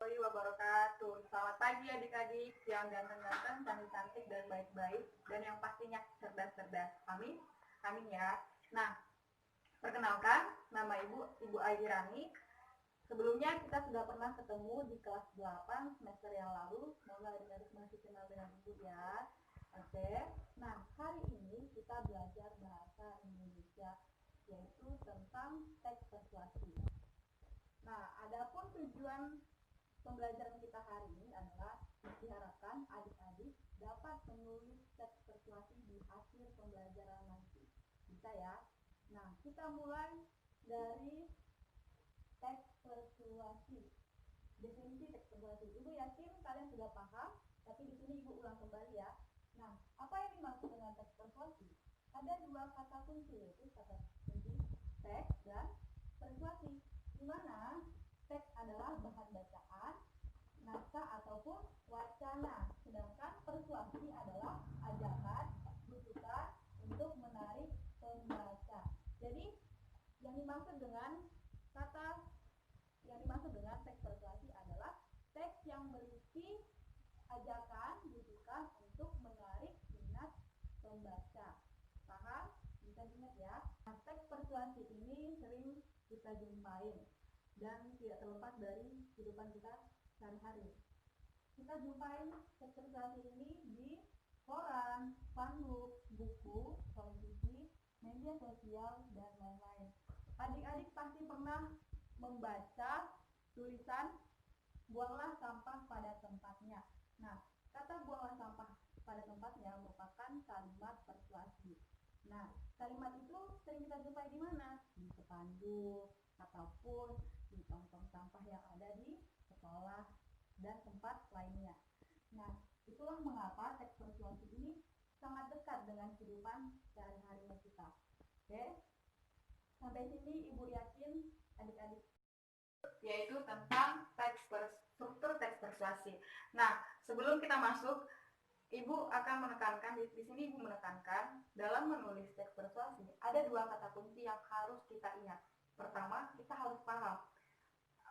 warahmatullahi wabarakatuh. Selamat pagi adik-adik yang ganteng-ganteng, cantik-cantik, dan baik-baik, dan yang pastinya cerdas-cerdas. Amin, amin ya. Nah, perkenalkan, nama Ibu Airani. Sebelumnya kita sudah pernah ketemu di kelas 8 semester yang lalu. Semoga adik-adik masih kenal dengan Ibu ya. Oke. Nah, hari ini kita belajar bahasa Indonesia, yaitu tentang teks persuasi. Nah, adapun tujuan pembelajaran kita hari ini adalah diharapkan adik-adik dapat menulis teks persuasi di akhir pembelajaran nanti. Bisa ya? Nah, kita mulai dari teks persuasi. Definisi teks persuasi. Ibu yakin kalian sudah paham, tapi di sini Ibu ulang kembali ya. Nah, apa yang dimaksud dengan teks persuasi? Ada dua kata kunci, yaitu kata kunci teks dan persuasi, di mana teks adalah bahan bacaan, naskah ataupun wacana, sedangkan persuasi adalah ajakan, rujukan untuk menarik pembaca. Jadi yang dimaksud dengan teks persuasi adalah teks yang berisi ajakan, rujukan untuk menarik minat pembaca. Paham? Bisa diingat ya. Nah, teks persuasi ini sering kita jumpain dan tidak terlepas dari kehidupan kita sehari-hari. Kita jumpain teks persuasi ini di koran, spanduk, buku, televisi, media sosial, dan lain-lain. Adik-adik pasti pernah membaca tulisan buanglah sampah pada tempatnya. Nah, kata buanglah sampah pada tempatnya merupakan kalimat persuasi. Nah, kalimat itu sering kita jumpai di mana? Di spanduk ataupun di tong-tong sampah yang ada di sekolah dan tempat lainnya. Nah, itulah mengapa teks persuasi ini sangat dekat dengan kehidupan sehari-hari kita. Oke? Sampai sini Ibu yakin adik-adik, yaitu tentang struktur teks persuasi. Nah, sebelum kita masuk, Ibu akan menekankan di sini Ibu menekankan dalam menulis teks persuasi ada dua kata kunci yang harus kita ingat. Pertama, kita harus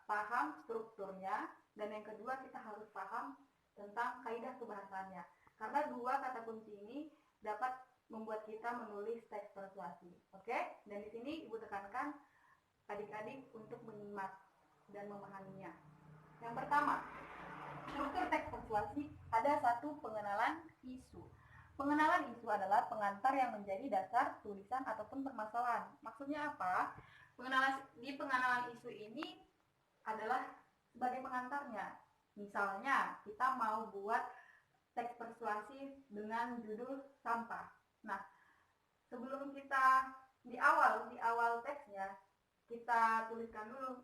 paham strukturnya, dan yang kedua kita harus paham tentang kaidah kebahasaannya. Karena dua kata kunci ini dapat membuat kita menulis teks persuasi. Oke? Dan di sini Ibu tekankan adik-adik untuk menyimak dan memahaminya. Yang pertama, struktur teks persuasi ada satu pengenalan isu. Pengenalan isu adalah pengantar yang menjadi dasar tulisan ataupun permasalahan. Maksudnya apa? Di pengenalan isu ini adalah sebagai pengantarnya. Misalnya, kita mau buat teks persuasi dengan judul sampah. Nah, sebelum kita di awal teksnya, kita tuliskan dulu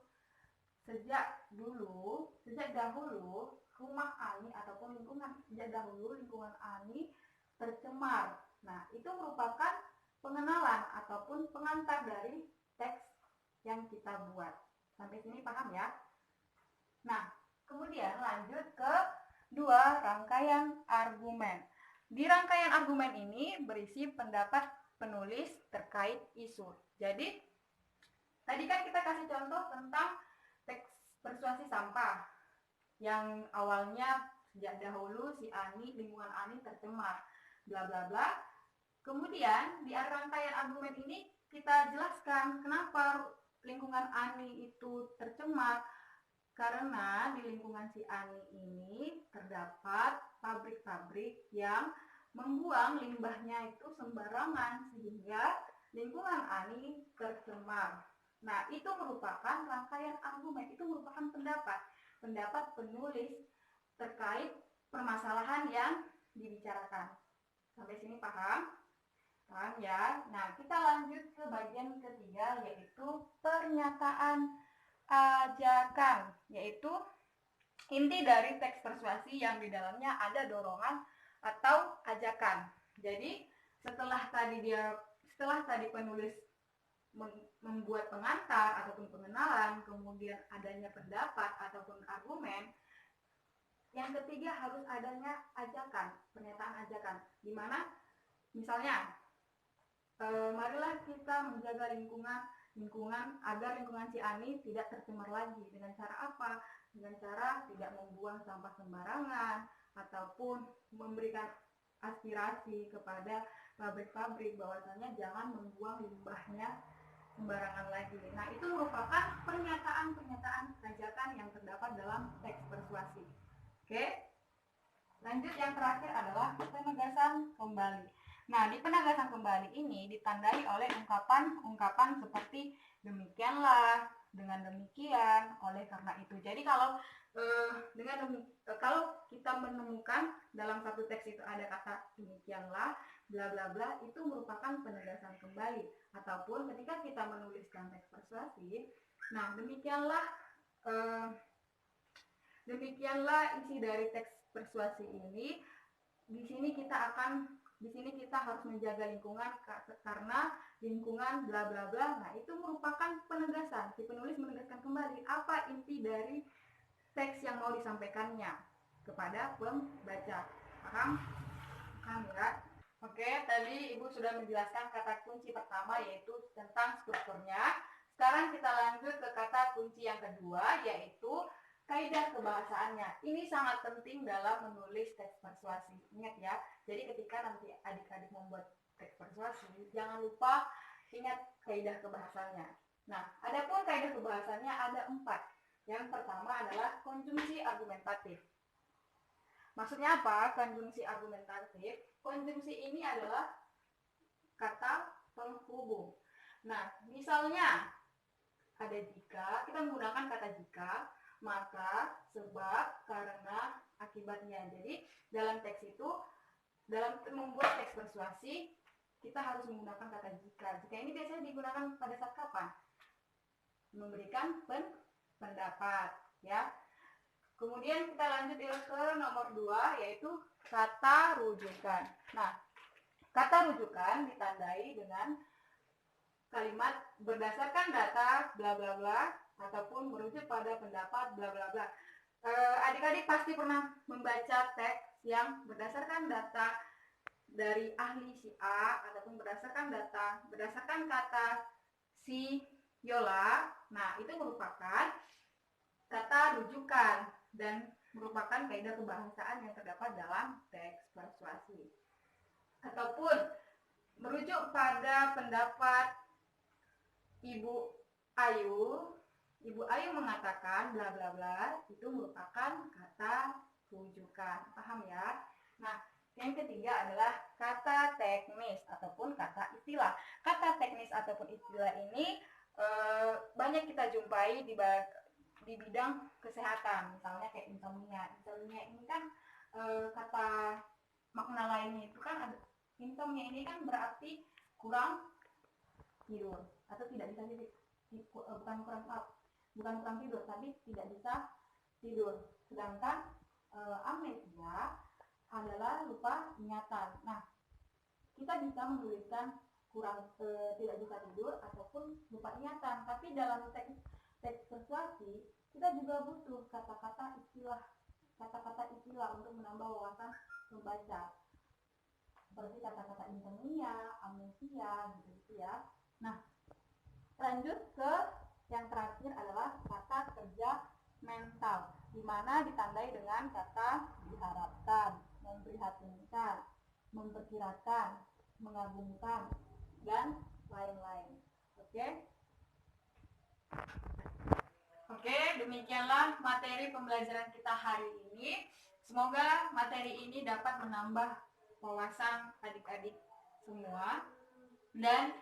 sejak dahulu rumah Ani ataupun lingkungan Ani tercemar. Nah, itu merupakan pengenalan ataupun pengantar dari teks yang kita buat. Sampai sini paham ya? Nah, kemudian lanjut ke dua rangkaian argumen. Di rangkaian argumen ini berisi pendapat penulis terkait isu. Jadi, tadi kan kita kasih contoh tentang teks persuasi sampah yang awalnya sejak dahulu lingkungan Ani tercemar, bla bla bla. Kemudian di rangkaian argumen ini kita jelaskan kenapa lingkungan Ani itu tercemar, karena di lingkungan si Ani ini terdapat pabrik-pabrik yang membuang limbahnya itu sembarangan sehingga lingkungan Ani tercemar. Nah, itu merupakan rangkaian argumen, itu merupakan pendapat penulis terkait permasalahan yang dibicarakan. Sampai sini paham? Paham ya? Nah, kita lanjut ke bagian ketiga, yaitu pernyataan ajakan, yaitu inti dari teks persuasi yang di dalamnya ada dorongan atau ajakan. Jadi, setelah tadi penulis membuat pengantar ataupun pengenalan, kemudian adanya pendapat ataupun argumen, yang ketiga harus adanya ajakan, pernyataan ajakan, di mana misalnya marilah kita menjaga lingkungan agar lingkungan si Ani tidak tercemar lagi. Dengan cara apa? dengan cara tidak membuang sampah sembarangan ataupun memberikan aspirasi kepada pabrik-pabrik bahwasanya jangan membuang limbahnya sembarangan lagi. Nah, itu merupakan pernyataan-pernyataan ajakan yang terdapat dalam teks persuasi. Oke, lanjut yang terakhir adalah penegasan kembali. Nah, di penegasan kembali ini ditandai oleh ungkapan-ungkapan seperti demikianlah, dengan demikian, oleh karena itu. Jadi kalau kalau kita menemukan dalam satu teks itu ada kata demikianlah, bla bla bla, itu merupakan penegasan kembali. Ataupun ketika kita menuliskan teks persuasi, nah demikianlah isi dari teks persuasi ini. Di sini kita harus menjaga lingkungan karena lingkungan bla bla bla. Nah, itu merupakan penegasan. Si penulis menegaskan kembali apa inti dari teks yang mau disampaikannya kepada pembaca. Paham? Paham ya? Oke, tadi Ibu sudah menjelaskan kata kunci pertama yaitu tentang strukturnya. Sekarang kita lanjut ke kata kunci yang kedua yaitu kaidah kebahasaannya. Ini sangat penting dalam menulis teks persuasi. Ingat ya, jadi ketika nanti adik-adik membuat teks persuasi, jangan lupa ingat kaidah kebahasaannya. Nah, adapun kaidah kebahasaannya ada 4. Yang pertama adalah konjungsi argumentatif. Maksudnya apa? Konjungsi argumentatif. Konjungsi ini adalah kata penghubung. Nah, misalnya ada jika, kita menggunakan kata jika, maka, sebab, karena, akibatnya. Jadi dalam teks itu, dalam membuat teks persuasi, kita harus menggunakan kata jika. Jika ini biasanya digunakan pada saat kapan? Memberikan pendapat, ya. Kemudian kita lanjut ke nomor 2, yaitu kata rujukan. Nah, kata rujukan ditandai dengan kalimat berdasarkan data bla bla bla ataupun merujuk pada pendapat bla bla bla. Adik-adik pasti pernah membaca teks yang berdasarkan data dari ahli si A ataupun berdasarkan kata si Yola. Nah, itu merupakan kata rujukan dan merupakan kaidah kebahasaan yang terdapat dalam teks persuasi. Ataupun merujuk pada pendapat Ibu Ayu mengatakan bla bla bla, itu merupakan kata rujukan. Paham ya? Nah, yang ketiga adalah kata teknis ataupun kata istilah. Kata teknis ataupun istilah ini banyak kita jumpai di bidang kesehatan, misalnya kayak insomnia. Insomnia ini kan kata makna lainnya itu kan ada, insomnia ini kan berarti kurang tidur atau tidak bisa tidur, bukan kurang tidur, tapi tidak bisa tidur. Sedangkan amnesia adalah lupa ingatan. Nah, kita bisa menuliskan tidak bisa tidur ataupun lupa ingatan, tapi dalam teks persuasi kita juga butuh kata-kata istilah untuk menambah wawasan membaca, seperti kata-kata insomnia, amnesia, gitu ya. Nah, lanjut ke yang terakhir adalah kata kerja mental, di mana ditandai dengan kata diharapkan, memprihatinkan, memperkirakan, mengagumkan, dan lain-lain. Oke, demikianlah materi pembelajaran kita hari ini. Semoga materi ini dapat menambah wawasan adik-adik semua. Dan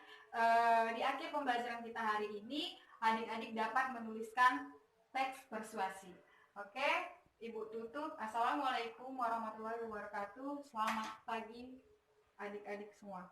di akhir pembelajaran kita hari ini, adik-adik dapat menuliskan teks persuasi. Oke, Ibu tutup. Assalamualaikum warahmatullahi wabarakatuh. Selamat pagi adik-adik semua.